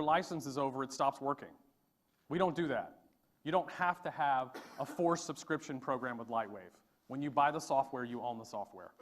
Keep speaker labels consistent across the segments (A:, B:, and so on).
A: license is over, it stops working. We don't do that. You don't have to have a forced subscription program with Lightwave. When you buy the software, you own the software.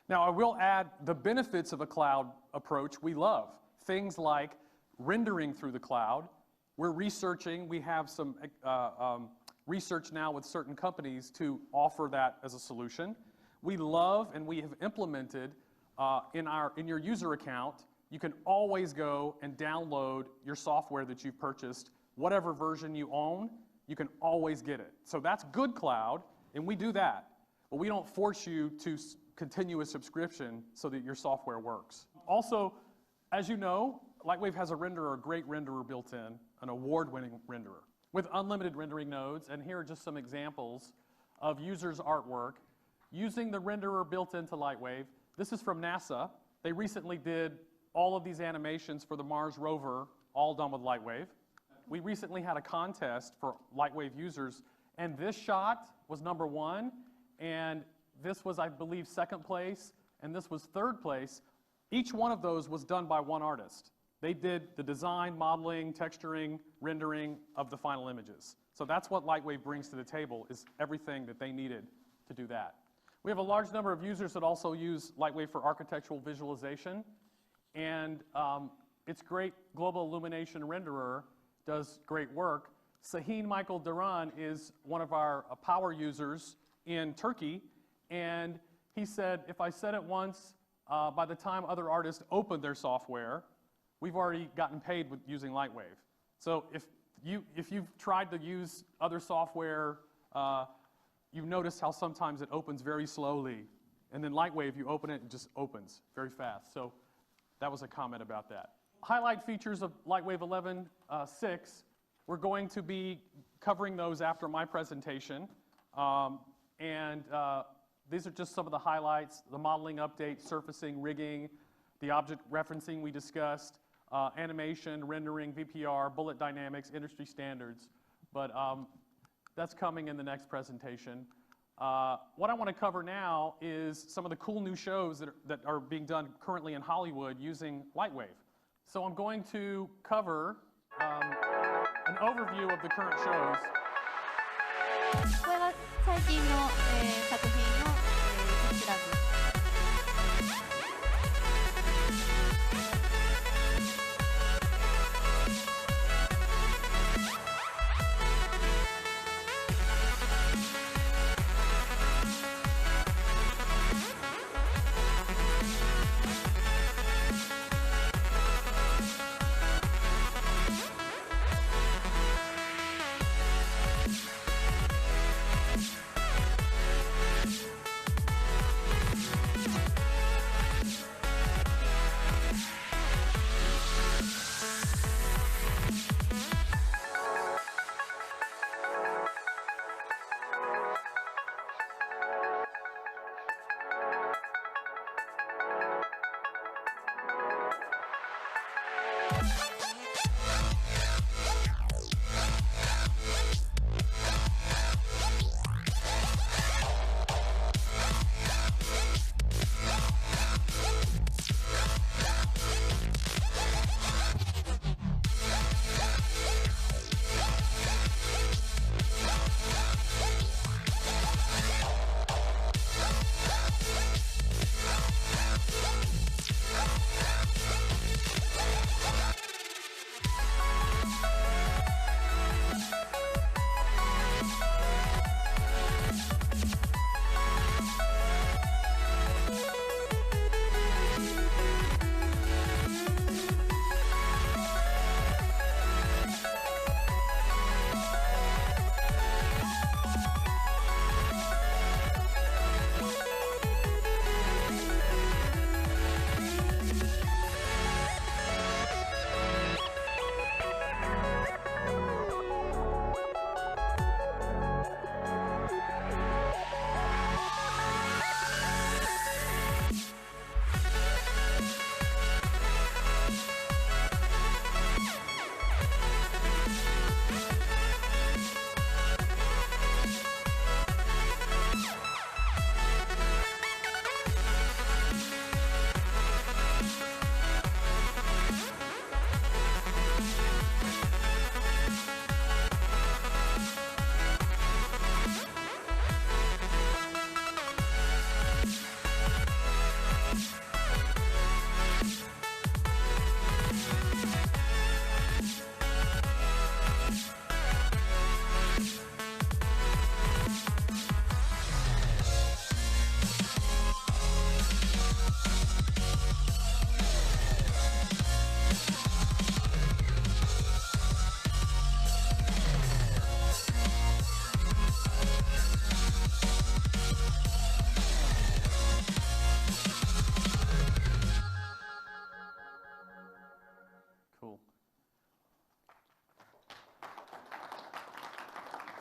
A: Now, I will add the benefits of a cloud approach we love. Things like rendering through the cloud. We're researching. We have some research now with certain companies to offer that as a solution. We love and we have implemented in your user account, you can always go and download your software that you've purchased, whatever version you own, you can always get it. So that's good cloud, and we do that. But we don't force you to continue a subscription so that your software works. Also, as you know, Lightwave has a renderer, a great renderer built in, an award-winning renderer with unlimited rendering nodes. And here are just some examples of users' artwork using the renderer built into Lightwave. This is from NASA. They recently did all of these animations for the Mars rover, all done with Lightwave. We recently had a contest for Lightwave users, and this shot was #1, and this was, I believe, 2nd place, and this was 3rd place. Each one of those was done by one artist. They did the design, modeling, texturing, rendering of the final images. So that's what Lightwave brings to the table, is everything that they needed to do that. We have a large number of users that also use Lightwave for architectural visualization, and its great global illumination renderer does great work. Sahin Michael Duran is one of our power users in Turkey, and he said, if I said it once, by the time other artists open their software, we've already gotten paid with using Lightwave. So if you've tried to use other software, you've noticed how sometimes it opens very slowly, and then Lightwave, you open it, it just opens very fast. So that was a comment about that. Highlight features of Lightwave 11.6, we're going to be covering those after my presentation. These are just some of the highlights: the modeling update, surfacing, rigging, the object referencing we discussed, animation, rendering, VPR, bullet dynamics, industry standards. But that's coming in the next presentation. What I want to cover now is some of the cool new shows that are being done currently in Hollywood using Lightwave. So I'm going to cover an overview of the current shows.
B: これは最近の、作品の、こちらです。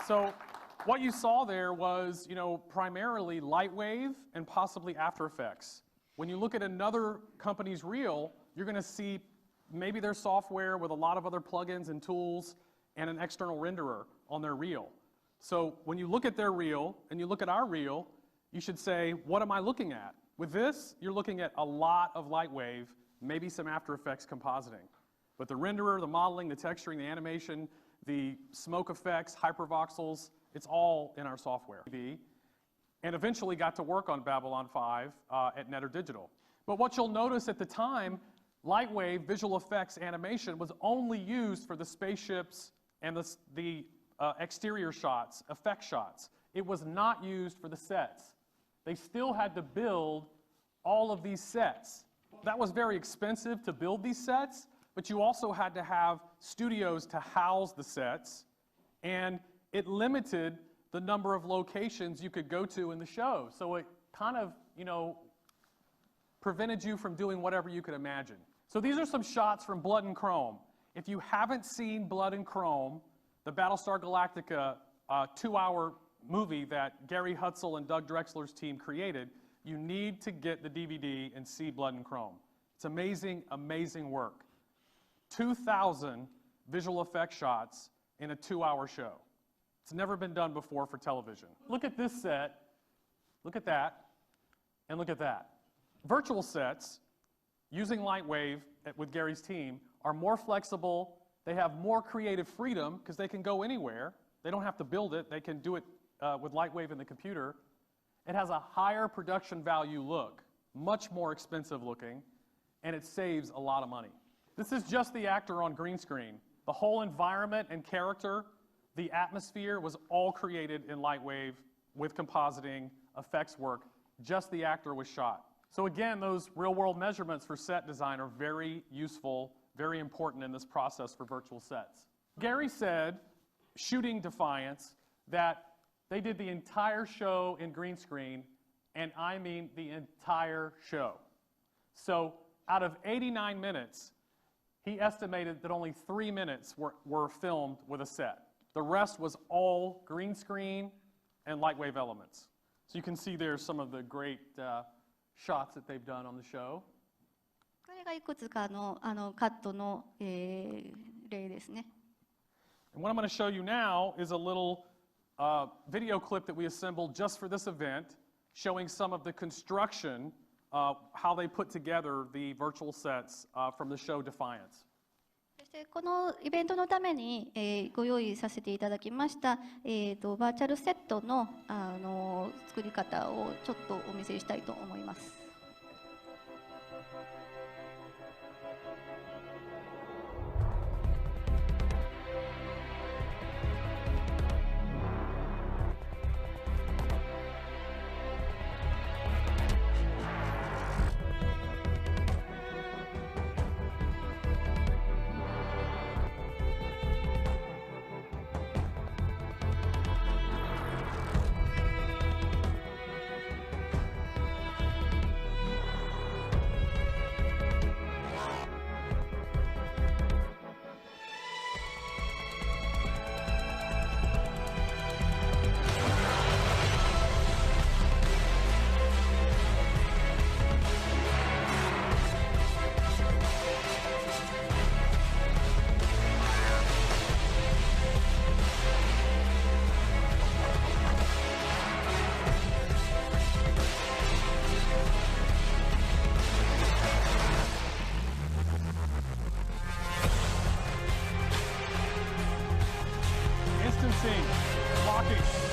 A: So what you saw there was, primarily Lightwave and possibly After Effects. When you look at another company's reel, you're going to see maybe their software with a lot of other plugins and tools and an external renderer on their reel. So when you look at their reel and you look at our reel, you should say, what am I looking at? With this, you're looking at a lot of Lightwave, maybe some After Effects compositing. But the renderer, the modeling, the texturing, the animation, the smoke effects, hypervoxels, it's all in our software. And eventually got to work on Babylon 5 at Netter Digital. But what you'll notice at the time, Lightwave visual effects animation was only used for the spaceships and the exterior shots, effect shots. It was not used for the sets. They still had to build all of these sets. That was very expensive to build these sets, but you also had to have studios to house the sets, and it limited the number of locations you could go to in the show. So it kind of, prevented you from doing whatever you could imagine. So these are some shots from Blood and Chrome. If you haven't seen Blood and Chrome, the Battlestar Galactica 2-hour movie that Gary Hutzel and Doug Drexler's team created, you need to get the DVD and see Blood and Chrome. It's amazing, amazing work. 2,000 visual effects shots in a 2-hour show. It's never been done before for television. Look at this set, look at that, and look at that. Virtual sets, using Lightwave with Gary's team, are more flexible. They have more creative freedom because they can go anywhere. They don't have to build it. They can do it with Lightwave in the computer. It has a higher production value look, much more expensive looking, and it saves a lot of money. This is just the actor on green screen. The whole environment and character, the atmosphere was all created in Lightwave with compositing, effects work. Just the actor was shot. So again, those real-world measurements for set design are very useful, very important in this process for virtual sets. Gary said, shooting Defiance, that they did the entire show in green screen, and I mean the entire show. So out of 89 minutes, he estimated that only 3 minutes were filmed with a set. The rest was all green screen and Lightwave elements. So you can see there's some of the great shots that they've done on the show.
B: これがいくつかのカットの、例ですね。
A: And what I'm going to show you now is a little video clip that we assembled just for this event, showing some of the construction, how they put together the virtual sets from the show Defiance.
B: そしてこのイベントのために、ご用意させていただきました、バーチャルセットの、作り方をちょっとお見せしたいと思います。Blocking.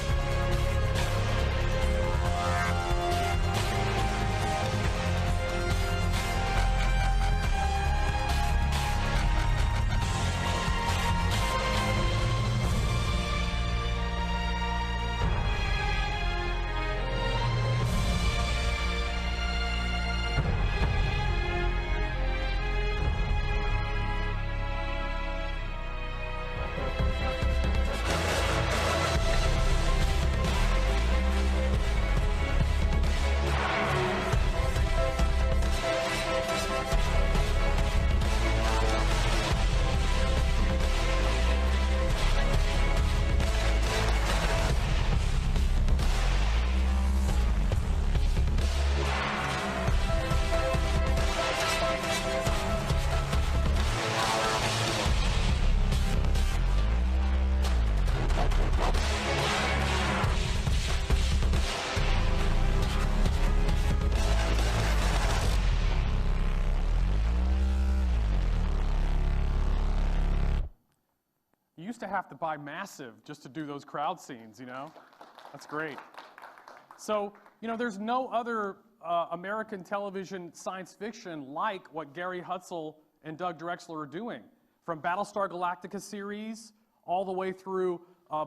A: You used to have to buy massive just to do those crowd scenes, you know? That's great. So, you know, there's no other American television science fiction like what Gary Hutzel and Doug Drexler are doing. From Battlestar Galactica series all the way through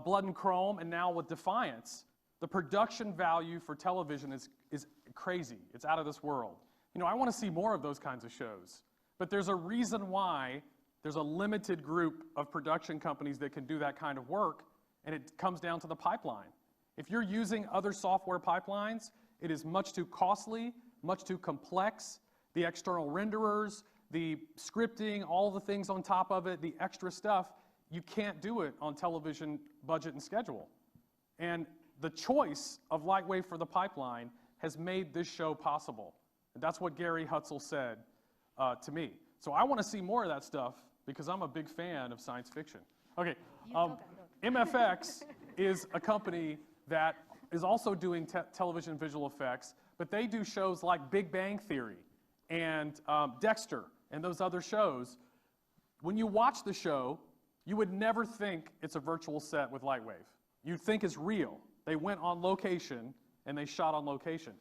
A: Blood and Chrome, and now with Defiance. The production value for television is crazy. It's out of this world. You know, I want to see more of those kinds of shows. But there's a reason why there's a limited group of production companies that can do that kind of work, and it comes down to the pipeline. If you're using other software pipelines, it is much too costly, much too complex. The external renderers, the scripting, all the things on top of it, the extra stuff, you can't do it on television budget and schedule. And the choice of Lightwave for the pipeline has made this show possible. And that's what Gary Hutzel said to me. So I want to see more of that stuff because I'm a big fan of science fiction. Okay, MFX is a company that is also doing television visual effects, but they do shows like Big Bang Theory and Dexter and those other shows. When you watch the show, you would never think it's a virtual set with Lightwave. You'd think it's real. They went on location and they shot on location.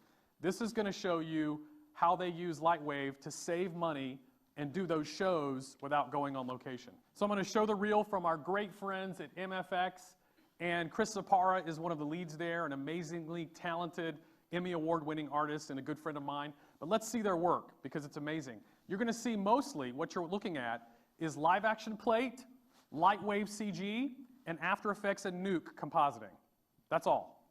A: This is going to show you how they use Lightwave to save money and do those shows without going on location. So I'm going to show the reel from our great friends at MFX, and Chris Zapara is one of the leads there, an amazingly talented Emmy Award-winning artist and a good friend of mine. But let's see their work because it's amazing. You're going to see mostly what you're looking at is live action plate, Lightwave CG, and After Effects and Nuke compositing. That's all.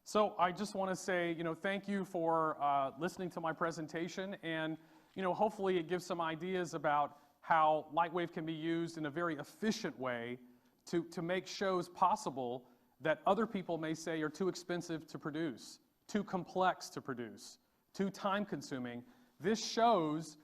A: So I just want to say, you know, thank you for listening to my presentation, and, you know, hopefully it gives some ideas about how Lightwave can be used in a very efficient way to make shows possible that other people may say are too expensive to produce, too complex to produce, too time-consuming. This shows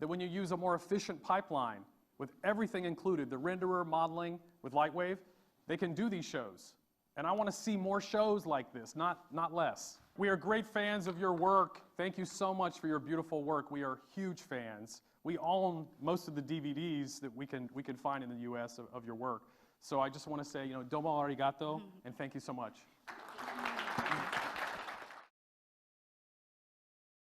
A: that when you use a more efficient pipeline with everything included, the renderer, modeling with Lightwave, they can do these shows. And I want to see more shows like this, not less. We are great fans of your work. Thank you so much for your beautiful work. We are huge fans. We own most of the DVDs that we can find in the US of your work. So I just want to say, you know, domo arigato, and thank you so much.